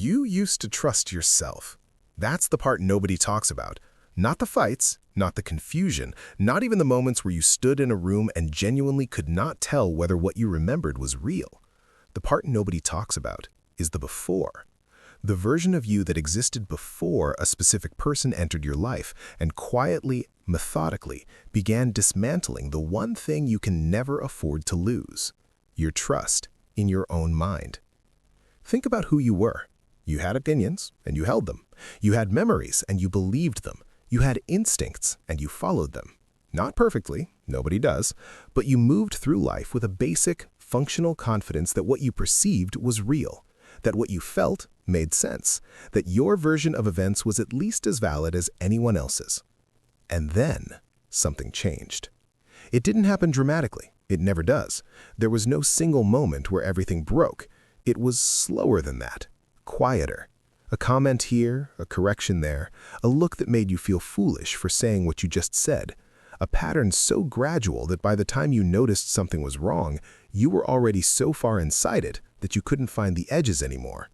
You used to trust yourself. That's the part nobody talks about. Not the fights, not the confusion, not even the moments where you stood in a room and genuinely could not tell whether what you remembered was real. The part nobody talks about is the before. The version of you that existed before a specific person entered your life and quietly, methodically began dismantling the one thing you can never afford to lose: your trust in your own mind. Think about who you were. You had opinions, and you held them. You had memories, and you believed them. You had instincts, and you followed them. Not perfectly, nobody does, but you moved through life with a basic, functional confidence that what you perceived was real, that what you felt made sense, that your version of events was at least as valid as anyone else's. And then, something changed. It didn't happen dramatically. It never does. There was no single moment where everything broke. It was slower than that, quieter. A comment here, a correction there, a look that made you feel foolish for saying what you just said, a pattern so gradual that by the time you noticed something was wrong, you were already so far inside it that you couldn't find the edges anymore.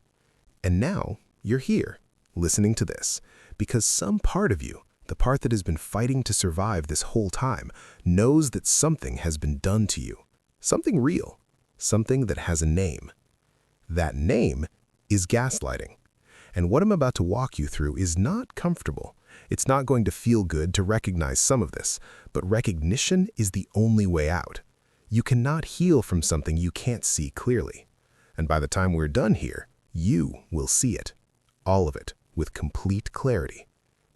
And now, you're here, listening to this, because some part of you, the part that has been fighting to survive this whole time, knows that something has been done to you. Something real, something that has a name. That name is gaslighting. And what I'm about to walk you through is not comfortable. It's not going to feel good to recognize some of this, but recognition is the only way out. You cannot heal from something you can't see clearly. And by the time we're done here, you will see it. All of it, with complete clarity.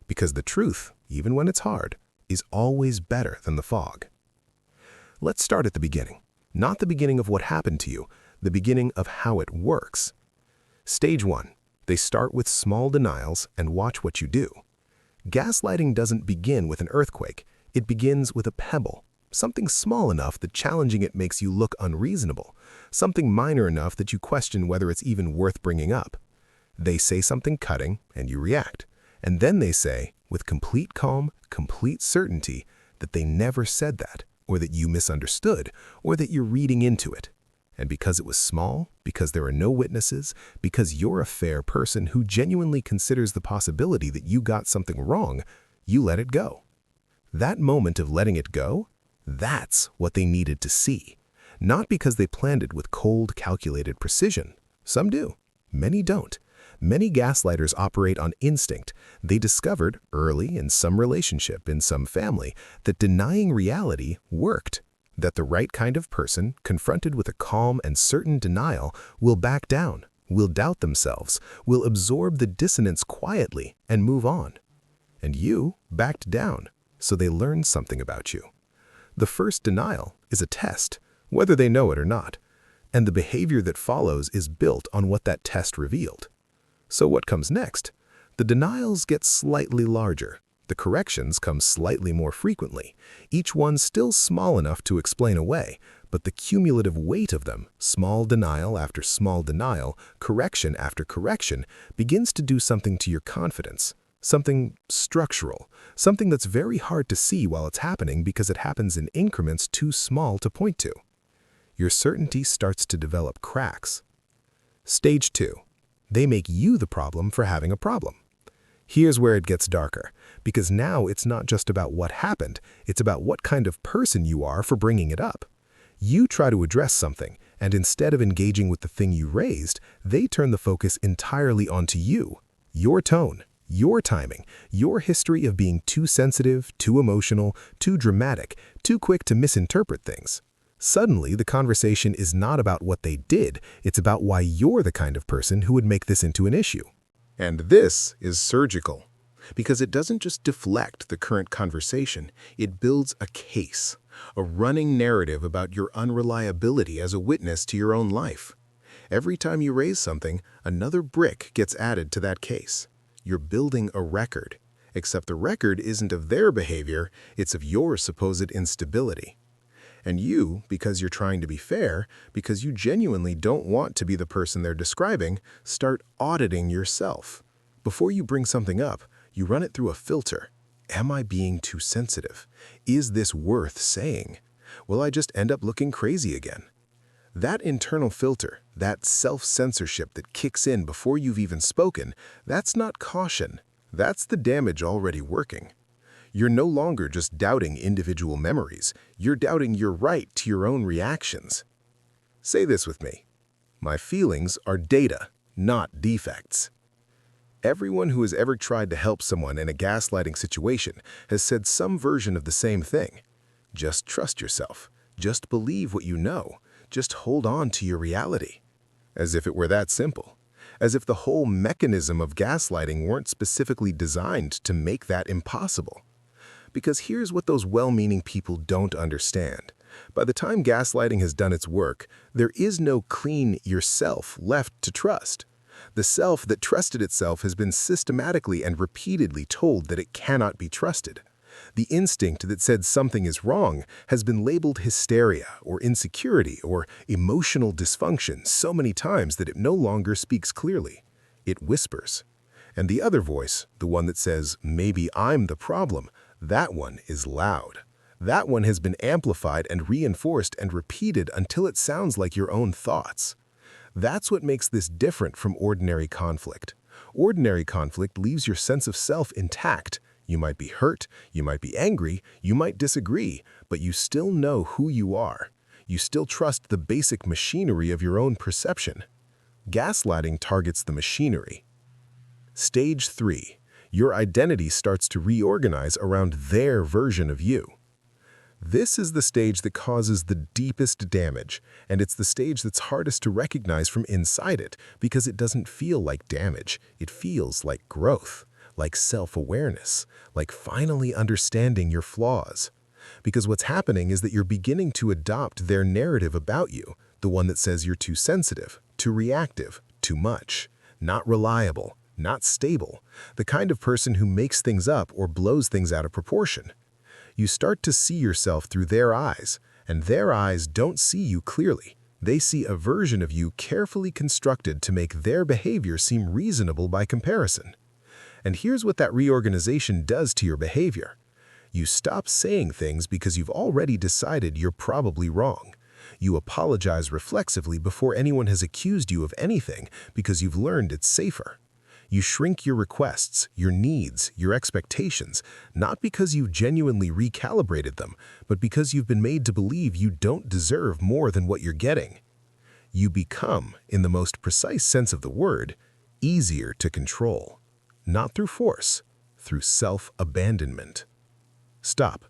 Because the truth, even when it's hard, is always better than the fog. Let's start at the beginning. Not the beginning of what happened to you, the beginning of how it works. Stage 1. They start with small denials and watch what you do. Gaslighting doesn't begin with an earthquake. It begins with a pebble, something small enough that challenging it makes you look unreasonable, something minor enough that you question whether it's even worth bringing up. They say something cutting, and you react. And then they say, with complete calm, complete certainty, that they never said that, or that you misunderstood, or that you're reading into it. And because it was small, because there are no witnesses, because you're a fair person who genuinely considers the possibility that you got something wrong, you let it go. That moment of letting it go, that's what they needed to see. Not because they planned it with cold, calculated precision. Some do. Many don't. Many gaslighters operate on instinct. They discovered early in some relationship, in some family, that denying reality worked. That the right kind of person, confronted with a calm and certain denial, will back down, will doubt themselves, will absorb the dissonance quietly and move on. And you backed down, so they learned something about you. The first denial is a test, whether they know it or not, and the behavior that follows is built on what that test revealed. So what comes next? The denials get slightly larger. The corrections come slightly more frequently, each one still small enough to explain away, but the cumulative weight of them, small denial after small denial, correction after correction, begins to do something to your confidence, something structural, something that's very hard to see while it's happening because it happens in increments too small to point to. Your certainty starts to develop cracks. Stage 2. They make you the problem for having a problem. Here's where it gets darker, because now it's not just about what happened, it's about what kind of person you are for bringing it up. You try to address something, and instead of engaging with the thing you raised, they turn the focus entirely onto you, your tone, your timing, your history of being too sensitive, too emotional, too dramatic, too quick to misinterpret things. Suddenly, the conversation is not about what they did, it's about why you're the kind of person who would make this into an issue. And this is surgical, because it doesn't just deflect the current conversation, it builds a case, a running narrative about your unreliability as a witness to your own life. Every time you raise something, another brick gets added to that case. You're building a record, except the record isn't of their behavior, it's of your supposed instability. And you, because you're trying to be fair, because you genuinely don't want to be the person they're describing, start auditing yourself. Before you bring something up, you run it through a filter. Am I being too sensitive? Is this worth saying? Will I just end up looking crazy again? That internal filter, that self-censorship that kicks in before you've even spoken, that's not caution. That's the damage already working. You're no longer just doubting individual memories, you're doubting your right to your own reactions. Say this with me. My feelings are data, not defects. Everyone who has ever tried to help someone in a gaslighting situation has said some version of the same thing. Just trust yourself. Just believe what you know. Just hold on to your reality. As if it were that simple. As if the whole mechanism of gaslighting weren't specifically designed to make that impossible. Because here's what those well-meaning people don't understand. By the time gaslighting has done its work, there is no clean yourself left to trust. The self that trusted itself has been systematically and repeatedly told that it cannot be trusted. The instinct that said something is wrong has been labeled hysteria or insecurity or emotional dysfunction so many times that it no longer speaks clearly. It whispers. And the other voice, the one that says, maybe I'm the problem, that one is loud. That one has been amplified and reinforced and repeated until it sounds like your own thoughts. That's what makes this different from ordinary conflict. Ordinary conflict leaves your sense of self intact. You might be hurt, you might be angry, you might disagree, but you still know who you are. You still trust the basic machinery of your own perception. Gaslighting targets the machinery. Stage 3. Your identity starts to reorganize around their version of you. This is the stage that causes the deepest damage, and it's the stage that's hardest to recognize from inside it because it doesn't feel like damage. It feels like growth, like self-awareness, like finally understanding your flaws. Because what's happening is that you're beginning to adopt their narrative about you, the one that says you're too sensitive, too reactive, too much, not reliable, not stable, the kind of person who makes things up or blows things out of proportion. You start to see yourself through their eyes, and their eyes don't see you clearly. They see a version of you carefully constructed to make their behavior seem reasonable by comparison. And here's what that reorganization does to your behavior. You stop saying things because you've already decided you're probably wrong. You apologize reflexively before anyone has accused you of anything because you've learned it's safer. You shrink your requests, your needs, your expectations, not because you've genuinely recalibrated them, but because you've been made to believe you don't deserve more than what you're getting. You become, in the most precise sense of the word, easier to control. Not through force, through self-abandonment. Stop.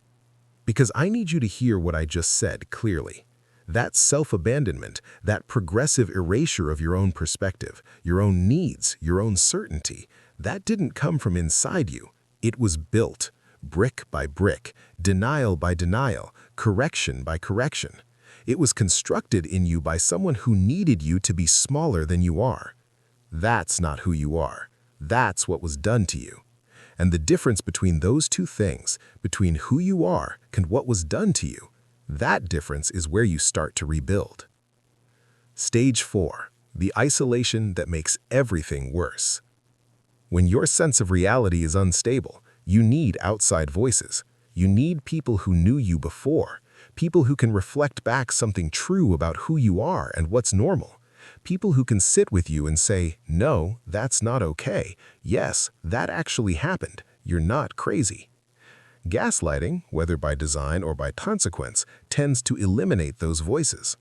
Because I need you to hear what I just said clearly. That self-abandonment, that progressive erasure of your own perspective, your own needs, your own certainty, that didn't come from inside you. It was built, brick by brick, denial by denial, correction by correction. It was constructed in you by someone who needed you to be smaller than you are. That's not who you are. That's what was done to you. And the difference between those two things, between who you are and what was done to you, that difference is where you start to rebuild. Stage 4. The isolation that makes everything worse. When your sense of reality is unstable, you need outside voices. You need people who knew you before, people who can reflect back something true about who you are and what's normal. People who can sit with you and say, no, that's not okay. Yes, that actually happened. You're not crazy. Gaslighting, whether by design or by consequence, tends to eliminate those voices.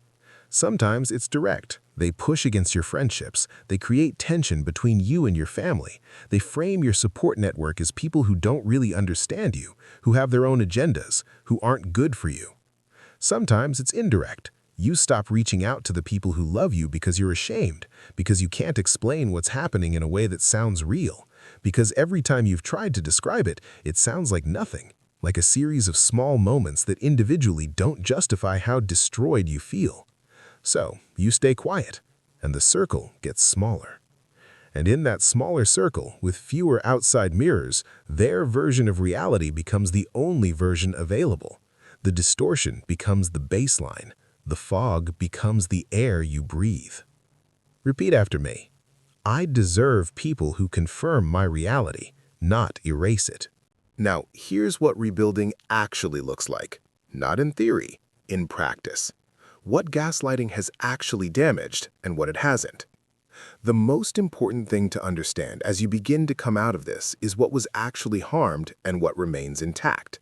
Sometimes it's direct. They push against your friendships. They create tension between you and your family. They frame your support network as people who don't really understand you, who have their own agendas, who aren't good for you. Sometimes it's indirect. You stop reaching out to the people who love you because you're ashamed, because you can't explain what's happening in a way that sounds real, because every time you've tried to describe it, it sounds like nothing, like a series of small moments that individually don't justify how destroyed you feel. So you stay quiet, and the circle gets smaller. And in that smaller circle, with fewer outside mirrors, their version of reality becomes the only version available. The distortion becomes the baseline. The fog becomes the air you breathe. Repeat after me. I deserve people who confirm my reality, not erase it. Now, here's what rebuilding actually looks like. Not in theory, in practice. what gaslighting has actually damaged and what it hasn't. The most important thing to understand as you begin to come out of this is what was actually harmed and what remains intact.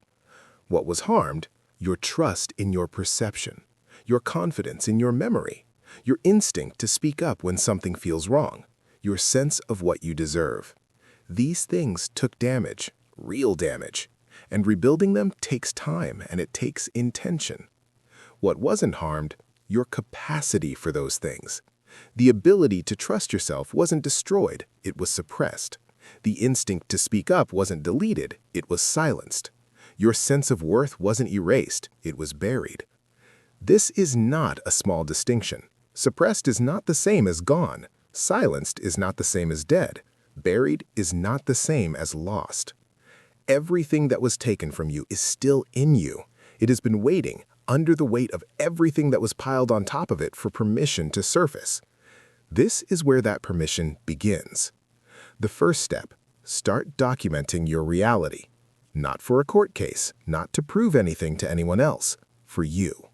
What was harmed? Your trust in your perception, your confidence in your memory, your instinct to speak up when something feels wrong, your sense of what you deserve. These things took damage, real damage, and rebuilding them takes time and it takes intention. What wasn't harmed? Your capacity for those things. The ability to trust yourself wasn't destroyed, it was suppressed. The instinct to speak up wasn't deleted, it was silenced. Your sense of worth wasn't erased, it was buried. This is not a small distinction. Suppressed is not the same as gone. Silenced is not the same as dead. Buried is not the same as lost. Everything that was taken from you is still in you. It has been waiting, under the weight of everything that was piled on top of it for permission to surface. This is where that permission begins. The first step, start documenting your reality. Not for a court case, not to prove anything to anyone else, for you.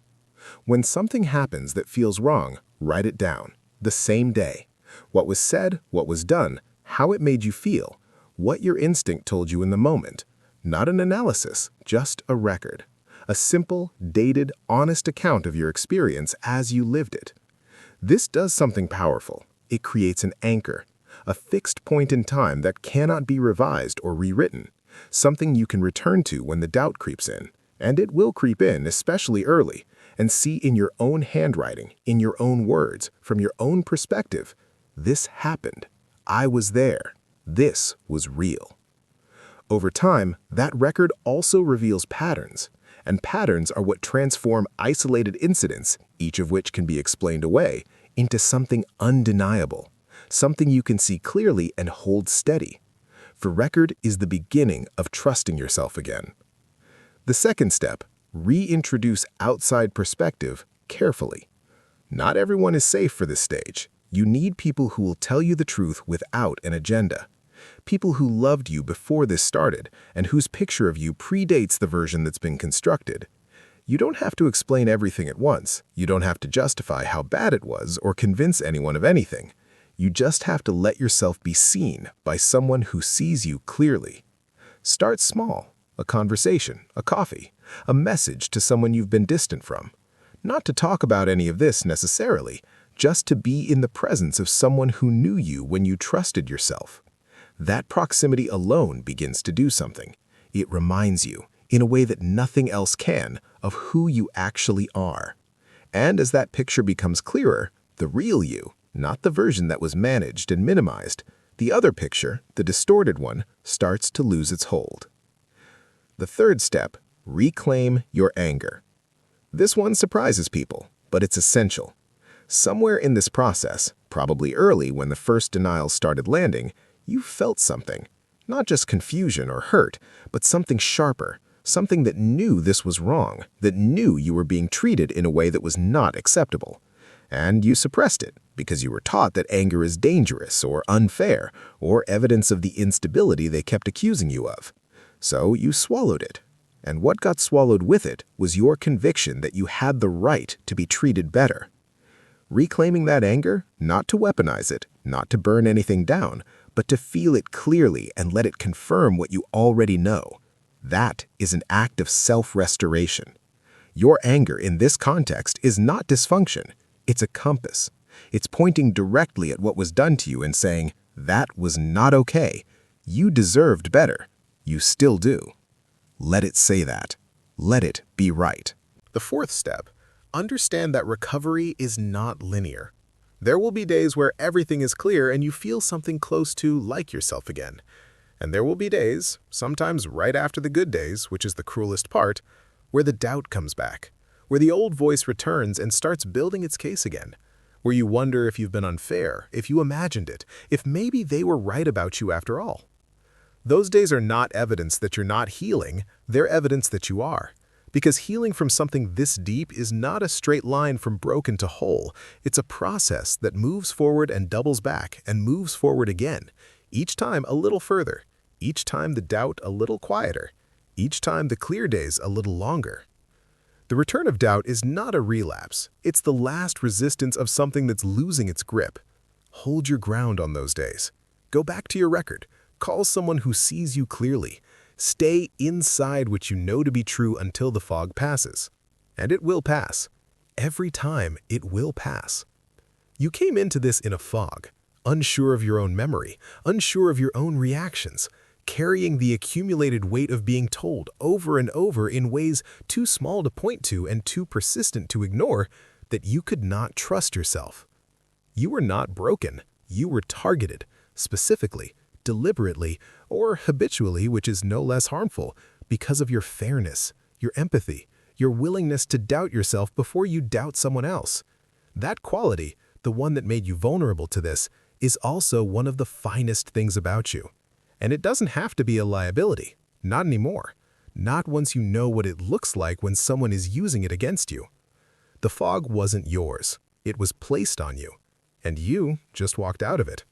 When something happens that feels wrong, write it down, the same day. What was said, what was done, how it made you feel, what your instinct told you in the moment. Not an analysis, just a record. A simple, dated, honest account of your experience as you lived it. This does something powerful. It creates an anchor, a fixed point in time that cannot be revised or rewritten, something you can return to when the doubt creeps in, and it will creep in, especially early, and see in your own handwriting, in your own words, from your own perspective, this happened. I was there. This was real. Over time, that record also reveals patterns. And patterns are what transform isolated incidents, each of which can be explained away, into something undeniable, something you can see clearly and hold steady. For record is the beginning of trusting yourself again. The second step, reintroduce outside perspective carefully. Not everyone is safe for this stage. You need people who will tell you the truth without an agenda. People who loved you before this started and whose picture of you predates the version that's been constructed. You don't have to explain everything at once. You don't have to justify how bad it was or convince anyone of anything. You just have to let yourself be seen by someone who sees you clearly. Start small, a conversation, a coffee, a message to someone you've been distant from. Not to talk about any of this necessarily, just to be in the presence of someone who knew you when you trusted yourself. That proximity alone begins to do something. It reminds you, in a way that nothing else can, of who you actually are. And as that picture becomes clearer, the real you, not the version that was managed and minimized, the other picture, the distorted one, starts to lose its hold. The third step, reclaim your anger. This one surprises people, but it's essential. Somewhere in this process, probably early when the first denials started landing, you felt something. Not just confusion or hurt, but something sharper, something that knew this was wrong, that knew you were being treated in a way that was not acceptable. And you suppressed it because you were taught that anger is dangerous or unfair or evidence of the instability they kept accusing you of. So you swallowed it. And what got swallowed with it was your conviction that you had the right to be treated better. Reclaiming that anger, not to weaponize it, not to burn anything down, but to feel it clearly and let it confirm what you already know. That is an act of self-restoration. Your anger in this context is not dysfunction. It's a compass. It's pointing directly at what was done to you and saying, that was not okay. You deserved better. You still do. Let it say that. Let it be right. The fourth step, understand that recovery is not linear. There will be days where everything is clear and you feel something close to like yourself again. And there will be days, sometimes right after the good days, which is the cruelest part, where the doubt comes back, where the old voice returns and starts building its case again, where you wonder if you've been unfair, if you imagined it, if maybe they were right about you after all. Those days are not evidence that you're not healing, they're evidence that you are. Because healing from something this deep is not a straight line from broken to whole. It's a process that moves forward and doubles back and moves forward again, each time a little further, each time the doubt a little quieter, each time the clear days a little longer. The return of doubt is not a relapse. It's the last resistance of something that's losing its grip. Hold your ground on those days. Go back to your record. Call someone who sees you clearly. Stay inside what you know to be true until the fog passes. And it will pass. Every time, it will pass. You came into this in a fog, unsure of your own memory, unsure of your own reactions, carrying the accumulated weight of being told over and over in ways too small to point to and too persistent to ignore that you could not trust yourself. You were not broken. You were targeted, specifically, deliberately, or habitually, which is no less harmful, because of your fairness, your empathy, your willingness to doubt yourself before you doubt someone else. That quality, the one that made you vulnerable to this, is also one of the finest things about you. And it doesn't have to be a liability. Not anymore. Not once you know what it looks like when someone is using it against you. The fog wasn't yours. It was placed on you. And you just walked out of it.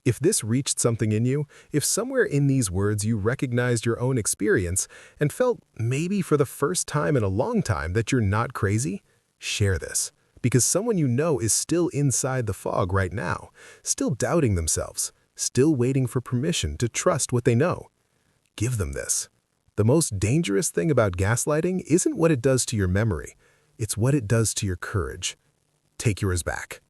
If this reached something in you, if somewhere in these words you recognized your own experience and felt maybe for the first time in a long time that you're not crazy, share this. Because someone you know is still inside the fog right now, still doubting themselves, still waiting for permission to trust what they know. Give them this. The most dangerous thing about gaslighting isn't what it does to your memory. It's what it does to your courage. Take yours back.